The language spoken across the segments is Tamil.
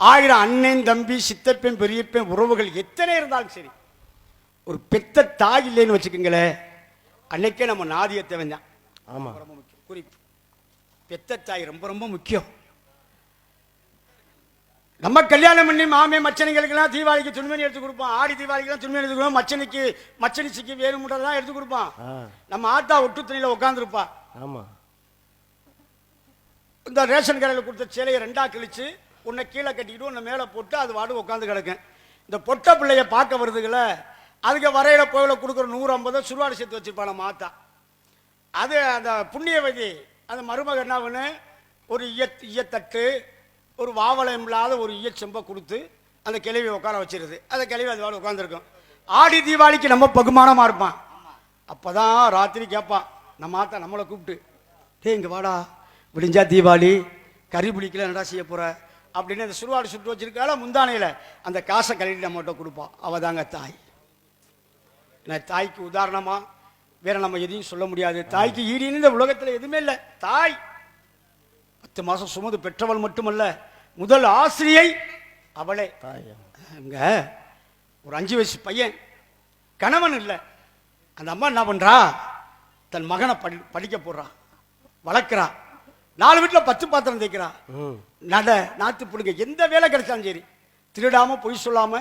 1000 அண்ணன் தம்பி சித்தப்பன் பெரியப்பன் உறவுகள் எத்தனை இருந்தாலும் சரி, ஒரு பெத்த தாய் இல்லைன்னு வச்சுக்கோங்களேன், அன்னைக்கே நம்ம நாதியத்தை வேண்டாம். ஆமா, ரொம்ப முக்கியம். குறிப்பு, பெத்த தாய் ரொம்ப ரொம்ப முக்கியம். நம்ம கல்யாணம் பண்ணி மாமே மச்சனைகளுக்கெல்லாம் தீபாவளிக்கு துணிமணி எடுத்து கொடுப்போம், ஆடி தீபாவளிக்கெல்லாம் துணிமணி எடுத்து கொடுப்போம், மச்சனிச்சிக்கு வேணுமுட்டதான் எடுத்து கொடுப்பான். நம்ம ஆத்தா ஒட்டு துணியில உட்காந்துருப்பா. ஆமா, இந்த ரேஷன் கடையில் கொடுத்த சேலையை 2ஆ கிழிச்சு உன்னை கீழே கட்டிக்கிட்டு உன்னை மேலே போட்டு அது வாடு உட்காந்து கிடக்கும். இந்த பொட்ட பிள்ளைய பார்க்க வருதுங்கள, அதுக்கு வரையில போயில கொடுக்குற 150 சுருவாடு சேர்த்து வச்சிருப்பான மாத்தா. அது அந்த புண்ணியவதி அந்த மருமக என்ன பண்ணு, ஒரு ஈயத்தட்டு ஒரு வாவலம் இல்லாத ஒரு ஈயச்செம்பை கொடுத்து அந்த கிழவி உட்கார வச்சிருது. அந்த கிழவி அது வாடு உட்காந்துருக்கும். ஆடி தீபாவளிக்கு நம்ம பகுமானமாக இருப்பான். அப்போதான் ராத்திரி கேட்பான் நம்ம ஆத்தா நம்மளை கூப்பிட்டு, டே இங்கே வாடா, விடிஞ்சா தீபாவளி, கறி பிடிக்கல என்னடா செய்ய போற அப்படின்னு அந்த சுருவாடு சுட்டு வச்சிருக்கால முந்தானையில் அந்த காசை கழுவிட்டு நம்மகிட்ட கொடுப்பான். அவள் தாங்க தாய். தாய்க்கு உதாரணமா வேற நம்ம எதையும் சொல்ல முடியாது. தாய்க்கு ஈடின்னு இந்த உலகத்தில் எதுவுமே இல்லை. தாய் 10 மாசம் சுமந்து பெற்றவள் மட்டுமல்ல, முதல் ஆசிரியை அவளே. அங்க ஒரு 5 வயசு பையன், கணவன் இல்லை, அந்த அம்மா என்ன பண்றா, தன் மகனை படிக்க போடுறா, வளர்க்கிறா. 4 வீட்டில் 10 பாத்திரம் தேய்க்கிறா, நாத்து புடுங்க, எந்த வேலை கிடைச்சாலும் சரி திருடாம பொய் சொல்லாம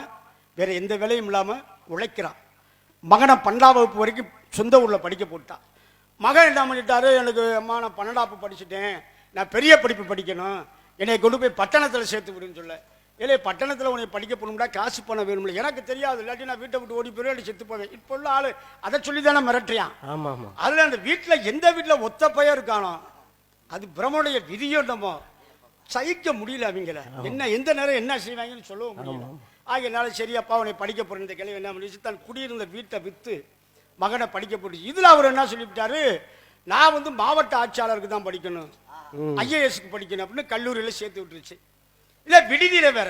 வேற எந்த வேலையும் இல்லாம உழைக்கிறான். மகனை 12ஆம் வகுப்பு வரைக்கும் சொந்த ஊர்ல படிக்க போட்டா. மகன் என்ன பண்ணிட்டாரு, எனக்கு அம்மா நான் 12ஆப்பு படிச்சுட்டேன், நான் பெரிய படிப்பு படிக்கணும், என்னை கொண்டு போய் பட்டணத்தில் சேர்த்து விடுன்னு சொல்ல. இல்லை பட்டணத்தில் உன்னை படிக்க போகணும்னா காசு பணம் வேணும்ல, எனக்கு தெரியாது, இல்லாட்டி நான் வீட்டை விட்டு ஓடி போய் செத்து போவேன். இப்போ உள்ள ஆளு அதை சொல்லி தானே மிரட்டியான். அதுல அந்த வீட்டில் எந்த வீட்டில் ஒத்த பையன் இருக்கானோ அது பிரம்மனுடைய விதியும் நம்ம சகிக்க முடியல. அவங்கள என்ன எந்த நேரம் என்ன செய்வாங்கன்னு சொல்லவும் முடியல. ஆகியனால சரியப்பா உன்னை படிக்க போற இந்த கிளவி என்ன பண்ணிச்சு, தன் குடியிருந்த வீட்டை விற்று மகனை படிக்க போட்டுச்சு. இதுல அவர் என்ன சொல்லிவிட்டாரு, நான் மாவட்ட ஆட்சியாளருக்கு தான் படிக்கணும், IASக்கு படிக்கணும் அப்படின்னு கல்லூரியில சேர்த்து விட்டுருச்சு. இல்ல விடுதியில வேற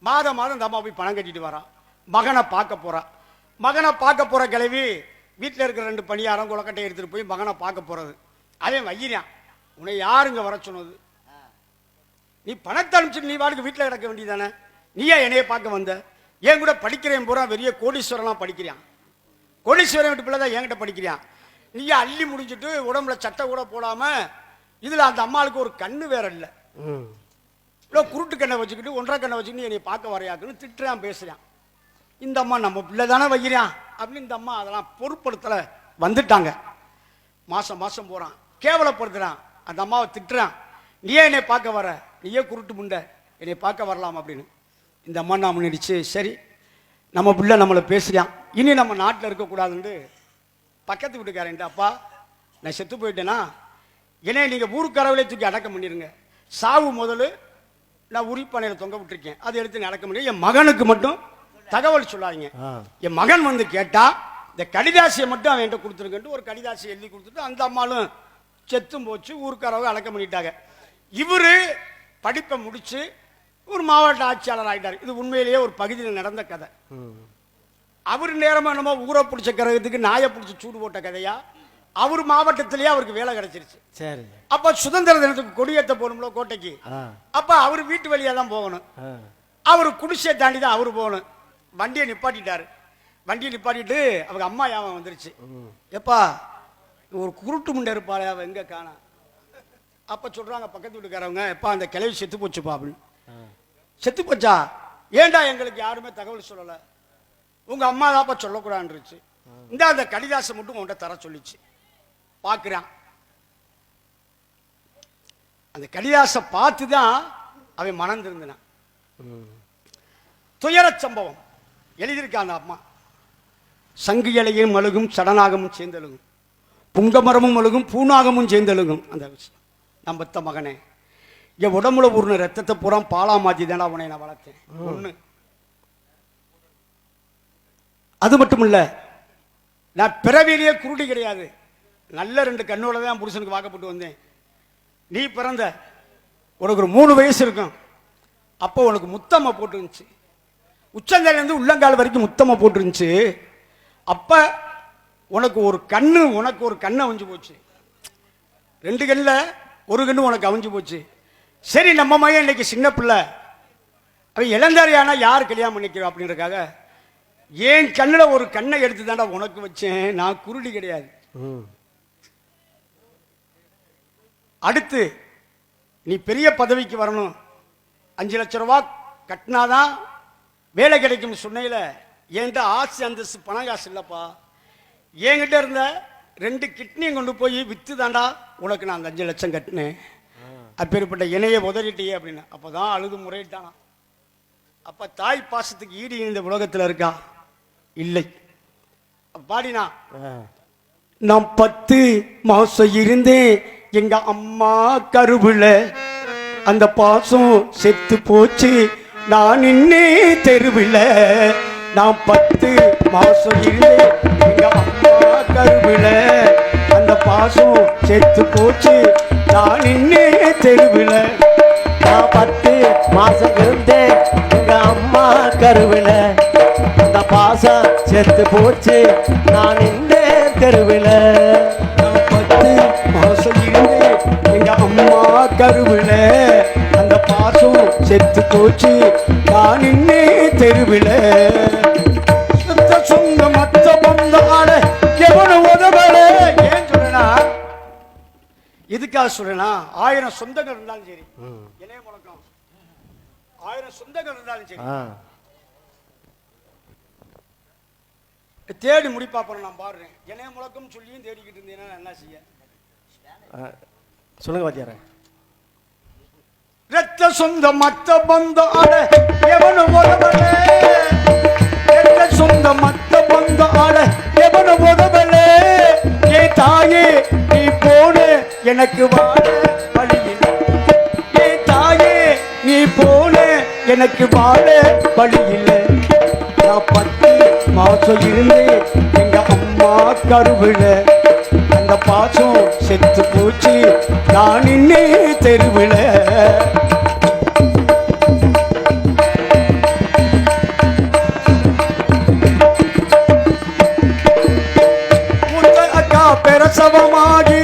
மாதம் இந்த அம்மா போய் பணம் கட்டிட்டு வரான். மகனை பார்க்க போற கிளவி வீட்டில் இருக்கிற 2 பணியாரம் குளக்கட்டை எடுத்துட்டு போய் மகனை பார்க்க போறது. அவன் வையிறான், உன்னை யாருங்க வர சொன்னது, நீ பணத்தை அனுப்பிச்சு நீ வாடகை வீட்டில் கிடக்க வேண்டியதானே, நீயா என்னைய பார்க்க வந்த, என் கூட படிக்கிறேன் பூரா பெரிய கோடீஸ்வரனா படிக்கிறான், கோடீஸ்வரன் வீட்டு பிள்ளை தான் என்கிட்ட படிக்கிறான், நீயா அள்ளி முடிஞ்சிட்டு உடம்புல சட்டை கூட போடாம, இதுல அந்த அம்மாளுக்கு ஒரு கண்ணு வேற இல்லை, குருட்டு கண்ணை வச்சுக்கிட்டு 1.5 கண்ணை வச்சுக்கிட்டு என்னை பார்க்க வரையாக்குன்னு திட்டுறான் பேசுறான். இந்த அம்மா நம்ம பிள்ளை தானே வைக்கிறான் அப்படின்னு இந்த அம்மா அதெல்லாம் பொருட்படுத்தல வந்துட்டாங்க. மாசம் போறான், கேவலப்படுத்துறான், அந்த அம்மாவை திட்டுறான், நீயே என்னை பார்க்க வர, நீயே குருட்டு முண்டை, என்னை பார்க்க வரலாம் அப்படின்னு. இந்த அம்மா நான் முன்னாடிச்சு, சரி நம்ம பிள்ளை நம்மளை பேசுறான், இனி நம்ம நாட்டில் இருக்கக்கூடாதுன்னு பக்கத்து வீட்டுக்காரன்ட்டு, அப்பா நான் செத்து போயிட்டேன்னா என்னை நீங்க ஊருக்கரவிலே தூக்கி அடக்கம் பண்ணிருங்க, சாவு முதல்ல நான் உரிப்பானையில் தொங்க விட்டுருக்கேன், அதை எடுத்து அடக்கம் பண்ணி என் மகனுக்கு மட்டும் தகவல் சொல்லாதீங்க. என் மகன் கேட்டா இந்த கடிதாசியை மட்டும் அவன் கொடுத்துருக்கன்ட்டு ஒரு கடிதாசியை எழுதி கொடுத்துட்டு அந்த அம்மாலும் செத்தும் போச்சு, ஊருக்காரவங்க அடக்கம் பண்ணிட்டாங்க. இவரு படிப்பை முடிச்சு ஒரு மாவட்ட ஆட்சியாளர் ஆகிட்டார். இது உண்மையிலேயே ஒரு பகுதியில் நடந்த கதை. அவர் நேரமா நம்ம ஊரை பிடிச்ச கிரகத்துக்கு நாயை பிடிச்சி சூடு போட்ட கதையா, அவர் மாவட்டத்திலேயே அவருக்கு வேலை கிடைச்சிருச்சு. சரி, அப்ப சுதந்திர தினத்துக்கு கொடியேற்ற போகணும்ல கோட்டைக்கு, அப்ப அவர் வீட்டு வழியா தான் போகணும், அவரு குடிசையை தாண்டி தான் அவரு போகணும். வண்டியை நிப்பாட்டிட்டாரு, வண்டியை நிப்பாட்டிட்டு அவங்க அம்மா யாவன் வந்துருச்சு, எப்பா ஒரு குருட்டு முண்டை இருப்பாளே அவ எங்க காணா. அப்ப சொல்றாங்க பக்கத்து வீட்டுக்காரவங்க, எப்பா அந்த கிளவி செத்து போச்சுப்பா அப்படின்னு. செத்து போச்சா, ஏண்டா எங்களுக்கு யாருமே தகவல் சொல்லல, உங்க அம்மா தான்ப்பா சொல்லக்கூடாதுருச்சு, இந்த அந்த கடிதாசை மட்டும் உன்கிட்ட தர சொல்லிச்சு. பார்க்கிறான், அந்த கடிதாசை பார்த்து தான் அவன் மனம் திருந்தினான். துயர சம்பவம் எழுதியிருக்கான் அந்த அம்மா. சங்கு இலையும் அழுகும் சடனாகமும் சேர்ந்தழுகும், புங்கமரமும் அழுகும் பூனாகமும் சேர்ந்தழுகும். அந்த விஷயம் நான் பெத்த மகனே, என் உடம்புல ஊர்ன ரத்தத்தை பூரா பாலா மாத்தி தானே உன்னை நான் வளர்த்தேன். ஒண்ணு அது மட்டும் இல்ல, நான் பிறவிலேயே குருடி கிடையாது, நல்ல 2 கண்ணோட தான் புருஷனுக்கு வாக்கப்பட்டு வந்தேன். நீ பிறந்த உனக்கு ஒரு 3 வயசு இருக்கும், அப்போ உனக்கு முத்தம்மா போட்டுருந்துச்சு, உச்சந்தலையிலேருந்து உள்ளங்கால் வரைக்கும் முத்தம்மா போட்டுருந்துச்சு. அப்ப உனக்கு ஒரு கண்ணு அவிஞ்சு போச்சு, 2 கண்ணில் ஒரு கண்ணு உனக்கு அவிஞ்சு போச்சு. சரி நம்ம மையம் இன்னைக்கு சின்ன பிள்ளை, அவ இளந்தாரியானா யார் கல்யாணம் பண்ணிக்கிறோம் அப்படின்றக்காக என் கண்ணில் ஒரு கண்ணை எடுத்து தாண்டா உனக்கு வச்சேன், நான் குருடி கிடையாது. அடுத்து நீ பெரிய பதவிக்கு வரணும், 5 லட்சம் ரூபா கட்டினாதான் வேலை கிடைக்கும் சொன்னையில என்கிட்ட ஆசை அந்தஸ்து பணம் காசு இல்லப்பா, என்கிட்ட இருந்த 2 கிட்னியும் கொண்டு போய் வித்து தாண்டா உனக்கு நான் அந்த 5 லட்சம் கட்டினேன், அப்பேற்பட்ட இணைய உதறிட்டியே அப்படின்னு. அப்பதான் அழுது முறையிட்டானா. அப்ப தாய் பாசத்துக்கு ஈடு இந்த உலகத்துல இருக்கா? இல்லை. பாடினா, நான் 10 மாசம் இருந்தேன் எங்க அம்மா கருவுல, அந்த பாசம் செத்து போச்சு நான் நின்னே தெருவில். நான் 10 மாசம் இருந்தேன் எங்க அம்மா கருவுல, அந்த பாசம் செத்து போச்சு நான் நின்னே தெருவில். நான் 10 மாசம் இருந்தேன் எங்க அம்மா கருவில, அந்த பாசம் செத்து போச்சு நான் நின்னே தெருவில். நான் 10 மாசம் இருந்தேன் எங்க அம்மா கருவுல, அந்த பாசம் செத்து போச்சு நான் நின்னே தெருவில். சொந்த மத்த பந்த ஆட எவனு உதவல. ஏன் சொல்றேன்னா, எதுக்காக சொல்றேன்னா, 1000 சொந்தங்கள் இருந்தாலும் சரி, இணைய முழக்கம் 1000 சொந்தங்கள் இருந்தாலும் சரி, தேடி முடிப்பாப்பறேன். நான் பாடுறேன், இணைய முழக்கம் சொல்லியும் தேடிக்கிட்டு இருந்தேன்னா என்ன செய்ய? சொல்லுங்க வாத்தியார. ரத்த சொந்த மத்த பந்த ஆட எவனு உதவல, ரத்த சொந்த மத்த பந்த ஆட எவனு உதவல. ஏ தாயே நீ போன எனக்கு வாழ வழியில், ஏ தாயே நீ போன எனக்கு வாழ வழியில். நான் 10 மாசம் இருந்தேன் எங்க அம்மா கருவுல, அந்த பாசம் செத்து போச்சு நான் நின்னே தெருவில். பிரசவமாகி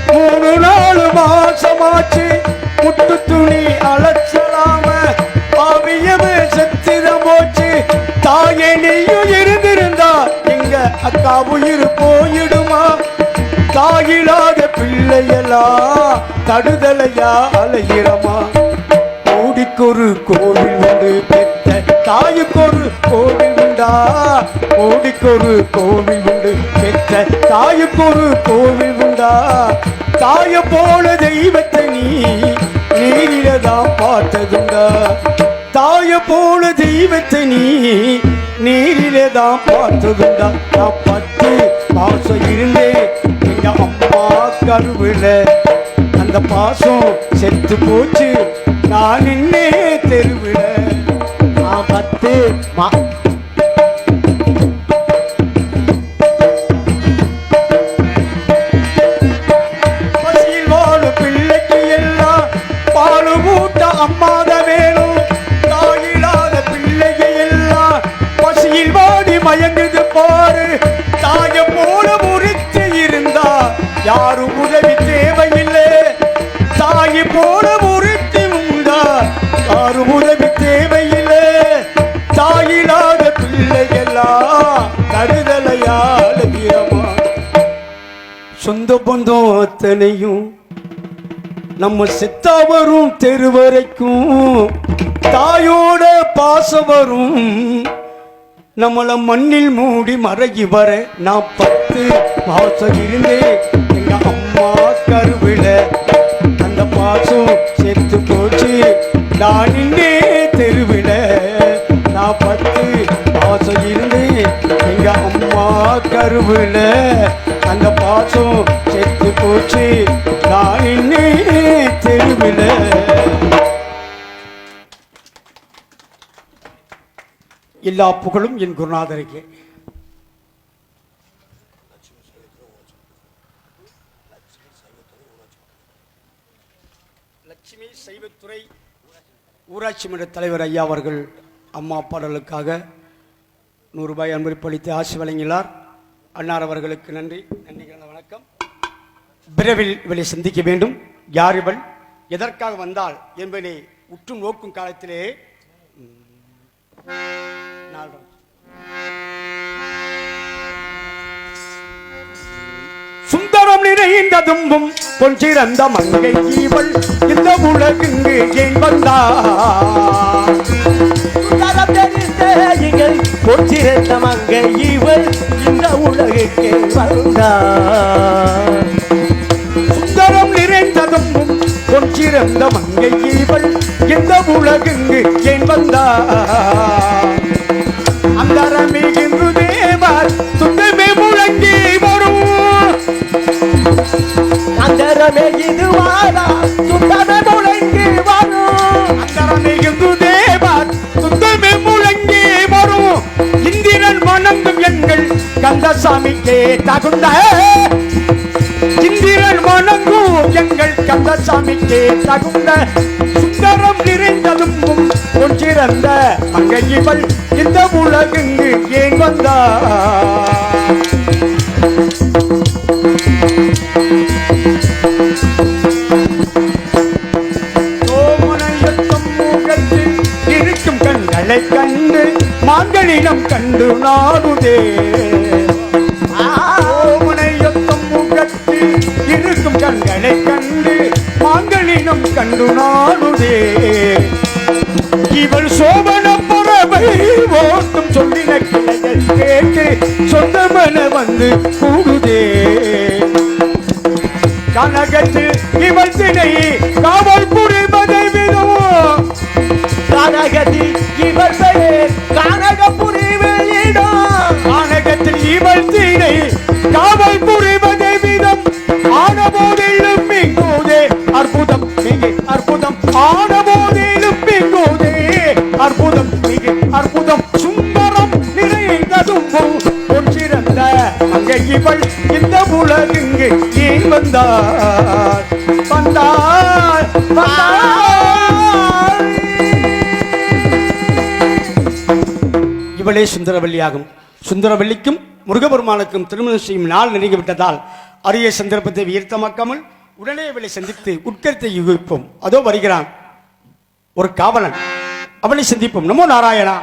3-4 மாசமாச்சு, முட்டு துணி அலச்சலாம பாவியவே செத்திட போச்சு. தாயே நீயும் இருந்திருந்தா எங்க அக்கா உயிர் போயிடுமா? தாயிலாத பிள்ளையெல்லாம் தடுதலையா அலைகிறமா? கோடிக்கொரு கோவில் உண்டு பெற்ற தாயுக்கொரு கோவில் உண்டா? கோடிக்கொரு கோவில் உண்டு பெற்ற தாயுக்கொரு கோவில் உண்டா? தாய போல தெய்வத்தை நீ நீரிலதான் பார்த்ததுண்டா? தாய போல தெய்வத்தை நீ நீரிலதான் பார்த்ததுண்டா? நான் 10 மாசம் இருந்தேன் எங்க அம்மா கருவுல, அந்த பாசம் செத்து போச்சு நான் நின்னே தெருவில். நான் 10 பசியில் வாழும் பிள்ளைக்கு எல்லாம் பாலு மூட்ட அம்மாத வேணும். தாயில்லாத பிள்ளைக்கு எல்லாம் பசியில் வாடி மயங்குது பாரு. தாய போல முறித்து இருந்தா யாரும் உதவி தேவையில்லை. தாயி போல முறித்து உண்டா யாரும் உதவி தேவையில்லை. தாயில்லாத பிள்ளைகள்லாம் தருதலையால வீரமா. சொந்த பந்தம் அத்தனையும் நம்ம செத்தா வரும் தெருவரைக்கும், தாயோட பாசம் வரும் நம்மள மண்ணில் மூடி மறைகி வர. நான் 10 மாசம் இருந்தேன் எங்க அம்மா கருவில, அந்த பாசம் செத்து போச்சு நான் நின்னே தெருவில. நான் 10 மாசம் இருந்தேன் எங்க அம்மா கருவில, அந்த பாசம் செத்து போச்சு நான் நின்னே தெருவில. எல்லா புகழும் என் குருநாதருக்கு. லட்சுமி சைவத்துறை ஊராட்சி மன்ற தலைவர் ஐயா அவர்கள் அம்மா பாடலுக்காக 100 ரூபாய் அன்பளித்து ஆசி வழங்கினார். அன்னார் அவர்களுக்கு நன்றி. நன்றி கலந்த வணக்கம். விரைவில் இவளை சந்திக்க வேண்டும். யார் இவள், எதற்காக வந்தாள் என்பதை உற்று நோக்கும் காலத்திலே நாலு. சுந்தரம் நிறைந்ததும்பும் பொன்சிறந்த மங்கை இவள் இந்த உலகுங்கு ஏன் வந்தார்? சுந்தரம் தெரிந்த எங்கள் பொற்றிருந்த மங்கை இவள் இந்த உலகுக்கே வந்தார். சுந்தரம் நிறைந்ததும்பும் பொன்சிறந்த மங்கை இவள் இந்த உலகுங்கு ஏன் வந்தார்? அந்தரமிகின்று தேவர் துந்தமே முழங்கி வரும். அந்தரமே இதுவாரா சுத்தமே முழங்கி வரும். அந்தரமிகின்று தேவர் துந்தமே முழங்கி வரும். இந்திரன் வணங்கும் எங்கள் கந்தசாமிக்கே தகுந்த இந்திரன் வணங்கும் எங்கள் கந்தசாமிக்கே தகுந்த சுந்தரம் நிறைந்ததும் ஒன்றிறந்த மங்கை இவள் இந்த உலகுங்கு ஏன் வந்தார்? சோமனையத்தம் முகத்தில் இருக்கும் கண்களை கண்டு மாங்கலினம் கண்டு நாடுதே. சோமனையத்தம் முகத்தில் இருக்கும் கண்களை கண்டு மாங்கலினம் கண்டு நாடுதே. இவள் சோபன புறவை ஓட்டும் சொல்லின கிளைகள் கேட்டு சொந்தமன வந்து கூடுதே. கனகத்தில் இவள் திணை காவல் புரிவதை விதமோ. கனகத்தில் இவள் பெயர் கனகபுரி வெளியிடம். கனகத்தில் இவள் திணை காவல் புரிவதை விதம் ஆனபோதிலும் மிகுதே அற்புதம் மிகு அற்புதம் ஆனபோதிலும் மிகுதே அற்புதம் மிகு அற்புதம். சுந்தரம் நிறைந்ததும் ஒன்றிறந்த அங்கே இவள் இந்த உலகுங்கு ஏன் வந்தார்? வந்தார் வந்தார். இவளே சுந்தரவல்லியாகும். சுந்தரவல்லிக்கும் முருகபெருமானுக்கும் திருமணம் செய்யும் நாள் நெருங்கிவிட்டதால் அரிய சந்தர்ப்பத்தை வீர்த்தமாக்காமல் உடனே இவளை சந்தித்து உட்கருத்தை யுகிப்போம். அதோ வருகிறான் ஒரு காவலன், அவனை சந்திப்போம். நமோ நாராயணா.